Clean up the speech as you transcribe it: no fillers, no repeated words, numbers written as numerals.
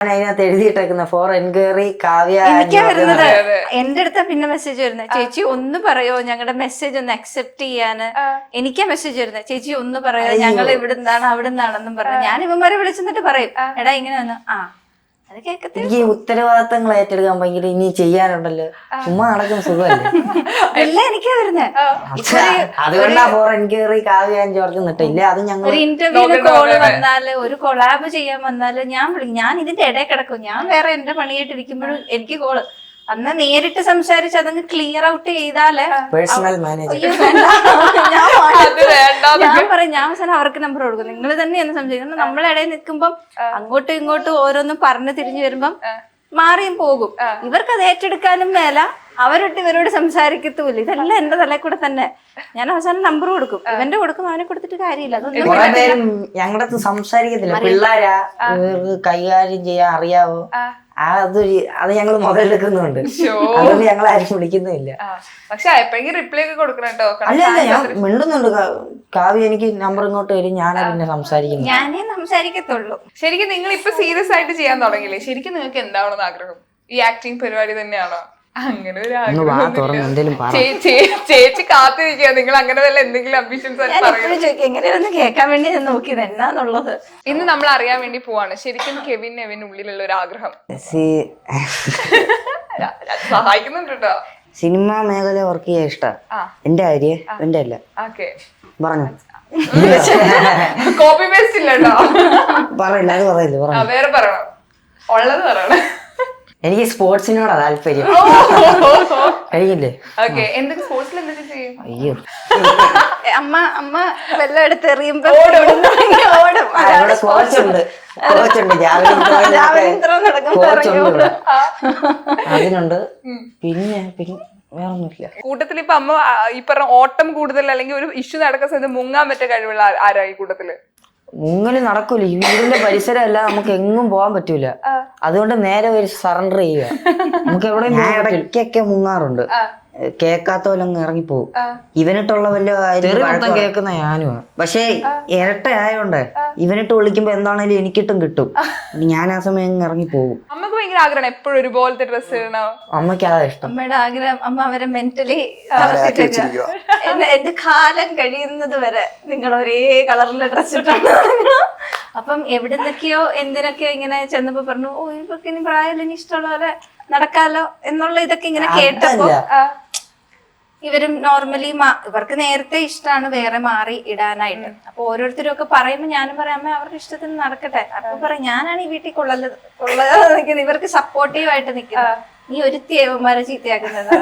അതിനകത്ത് എഴുതിയിട്ടേക്കുന്ന four enquiry Kavya. എനിക്കാ വരുന്നത്, എന്റെ അടുത്ത പിന്നെ മെസ്സേജ് വരുന്നത്, ചേച്ചി ഒന്ന് പറയോ ഞങ്ങളുടെ മെസ്സേജ് ഒന്ന് അക്സെപ്റ്റ് ചെയ്യാന്. എനിക്കാ മെസ്സേജ് വരുന്നത്, ചേച്ചി ഒന്ന് പറയോ ഞങ്ങൾ ഇവിടെ നിന്നാണ് അവിടെ നിന്നാണെന്നും പറഞ്ഞു. ഞാൻ ഇവന്മാരെ വിളിച്ചെന്നിട്ട് പറയും, എടാ ഇങ്ങനെ വന്നു. അത് കേക്കത്തില്ല. എനിക്ക് ഈ ഉത്തരവാദിത്തങ്ങൾ ഏറ്റെടുക്കാൻ ഭയങ്കര ഇനി ചെയ്യാനുണ്ടല്ലോ, ചുമ്മാ നടക്കുന്ന സുഖമല്ലേ. എല്ലാം എനിക്കാ വരുന്നത്. അതുകൊണ്ടാ ഫോർ എൻക്വയറി കാവ്യ ജോർജ് നിട്ടില്ല. അത് ഞങ്ങൾ ഒരു ഇന്റർവ്യൂവിന് കോള് വന്നാല്, ഒരു കൊളാബ് ചെയ്യാൻ വന്നാല് ഞാൻ ഇതിന്റെ ഇടയിൽ കിടക്കും. ഞാൻ വേറെ എന്റെ പണിയായിട്ടിരിക്കുമ്പോഴും എനിക്ക് കോള് അന്ന് നേരിട്ട് സംസാരിച്ച് അതങ്ങ് ക്ലിയർ ഔട്ട് ചെയ്താല് പേഴ്സണൽ മാനേജർ ഞാൻ പറയും, ഞാൻ അവസാനം അവർക്ക് നമ്പർ കൊടുക്കും, നിങ്ങൾ തന്നെയാണ് സംസാരിക്കുന്നത്. നമ്മളിടയിൽ നിൽക്കുമ്പം അങ്ങോട്ടും ഇങ്ങോട്ടും ഓരോന്നും പറഞ്ഞു തിരിഞ്ഞു വരുമ്പം മാറിയും പോകും. ഇവർക്ക് അത് ഏറ്റെടുക്കാനും മേല, അവരൊട്ട് ഇവരോട് സംസാരിക്കത്തുമില്ല. ഇതെല്ലാം എന്റെ തലയിൽ കൂടെ തന്നെ. ഞാൻ അവസാനം നമ്പർ കൊടുക്കും, ഇവന്റെ കൊടുക്കും, അവനെ കൊടുത്തിട്ട് കാര്യമില്ല. അതൊന്നും ഞങ്ങളുടെ അടുത്ത് സംസാരിക്കത്തില്ല. പിള്ളേരാ കൈകാര്യം ചെയ്യാൻ അറിയാവോ, അത് ഞങ്ങൾ മുതലെടുക്കുന്നുണ്ട്. അതുകൊണ്ട് ഞങ്ങൾ ആരും വിളിക്കുന്നില്ല. പക്ഷെ എപ്പോഴെങ്കിലും റിപ്ലൈ ഒക്കെ കൊടുക്കണം കേട്ടോ. അല്ല ഞാൻ മിണ്ടുന്നുണ്ട്. കാവ്യ എനിക്ക് നമ്പർ ഇങ്ങോട്ട് വരും, ഞാനാ പിന്നെ സംസാരിക്കുന്നു. ഞാനേ സംസാരിക്കത്തുള്ളൂ. ശരിക്കും നിങ്ങൾ ഇപ്പൊ സീരിയസ് ആയിട്ട് ചെയ്യാൻ തുടങ്ങിയില്ലേ? ശരിക്കും നിങ്ങൾക്ക് എന്താണെന്ന് ആഗ്രഹം? ഈ ആക്ടിങ് പരിപാടി തന്നെയാണോ? അങ്ങനെ ഒരു ചേച്ചി കാത്തിരിക്കുക, നിങ്ങൾ അങ്ങനെ വല്ല എന്തെങ്കിലും അംബിഷൻസ് എങ്ങനെയൊന്ന് കേൾക്കാൻ വേണ്ടി ഞാൻ നോക്കിയത് എന്നാന്നുള്ളത്. ഇന്ന് നമ്മൾ അറിയാൻ വേണ്ടി പോവാണ് ശരിക്കും കെവിൻ നെവിൻ ഉള്ളിലുള്ള ഒരു ആഗ്രഹം. സഹായിക്കുന്നുണ്ട് കേട്ടോ. സിനിമ മേഖല വർക്ക് ചെയ്യാൻ ഇഷ്ടം. എന്റെ കാര്യം എന്റെ അല്ല. പറഞ്ഞു കോപ്പി പേസ്റ്റ് ഇല്ല കേട്ടോ. പറയില്ല, അത് പറയില്ല. വേറെ പറയണം, ഉള്ളത് പറയണം. എനിക്ക് സ്പോർട്സിനോടാ താല്പര്യം. കഴിയില്ലേ? എന്തൊക്കെ സ്പോർട്സിൽ എന്തൊക്കെ ചെയ്യും? അയ്യോ, അമ്മ വെള്ളം എടുത്ത് എറിയുമ്പോ കോച്ചുണ്ട്, അതിനുണ്ട്. പിന്നെ വേറൊന്നുമില്ല. കൂട്ടത്തിൽ ഇപ്പൊ അമ്മ ഈ പറഞ്ഞ ഓട്ടം കൂടുതൽ അല്ലെങ്കിൽ ഒരു ഇഷ്യൂ നടക്കുന്ന സമയത്ത് മുങ്ങാൻ പറ്റിയ കഴിവുള്ള ആരാ ഈ കൂട്ടത്തില്? മുങ്ങല് നടക്കൂല. ഈ വീടിന്റെ പരിസരം അല്ല, നമുക്ക് എങ്ങും പോകാൻ പറ്റൂല. അതുകൊണ്ട് നേരെ ഒരു സറണ്ടർ ചെയ്യുക. നമുക്ക് എവിടെ ഇടയ്ക്കൊക്കെ മുങ്ങാറുണ്ട്. കേക്കാത്ത പോലെ അങ്ങ് ഇറങ്ങിപ്പോവും. ഇവനിട്ടുള്ള വല്ല മൊത്തം കേൾക്കുന്ന ഞാനുമാ. പക്ഷെ ഇരട്ട ആയോണ്ട് ഇവനിട്ട് വിളിക്കുമ്പോ എന്താണേലും എനിക്കിട്ടും കിട്ടും. ഞാൻ ആ സമയം ഇറങ്ങിപ്പോകും. അമ്മക്ക് ഭയങ്കര ആഗ്രഹം എപ്പോഴും ഒരുപോലത്തെ ഡ്രസ്സ് ഇടണോ? അമ്മയ്ക്ക് അതാ ഇഷ്ടം. അമ്മയുടെ ആഗ്രഹം, അമ്മ അവരെ മെന്റലി എന്റെ കാലം കഴിയുന്നത് വരെ നിങ്ങൾ ഒരേ കളറിലെ ഡ്രസ് ഇട്ടാണ്. അപ്പം എവിടുന്നൊക്കെയോ എന്തിനൊക്കെയോ ഇങ്ങനെ ചെന്നപ്പോ പറഞ്ഞു, ഓ ഇവർക്ക് ഇനി പ്രായം ഇനി ഇഷ്ടമുള്ള പോലെ നടക്കാലോ എന്നുള്ള ഇതൊക്കെ ഇങ്ങനെ കേട്ടപ്പോ ഇവരും നോർമലി ഇവർക്ക് നേരത്തെ ഇഷ്ടമാണ് വേറെ മാറി ഇടാനായിട്ട്. അപ്പൊ ഓരോരുത്തരും ഒക്കെ പറയുമ്പോ ഞാനും പറയാം, അമ്മ അവരുടെ ഇഷ്ടത്തിന് നടക്കട്ടെ. അപ്പൊ പറയും, ഞാനാണ് ഈ വീട്ടിൽ കൊള്ളാതെ നിൽക്കുന്നത്, ഇവർക്ക് സപ്പോർട്ടീവ് ആയിട്ട് നിൽക്കുന്നത്, നീ ഒരുത്തി ഏവന്മാരെ ചീത്തയാക്കുന്നത്.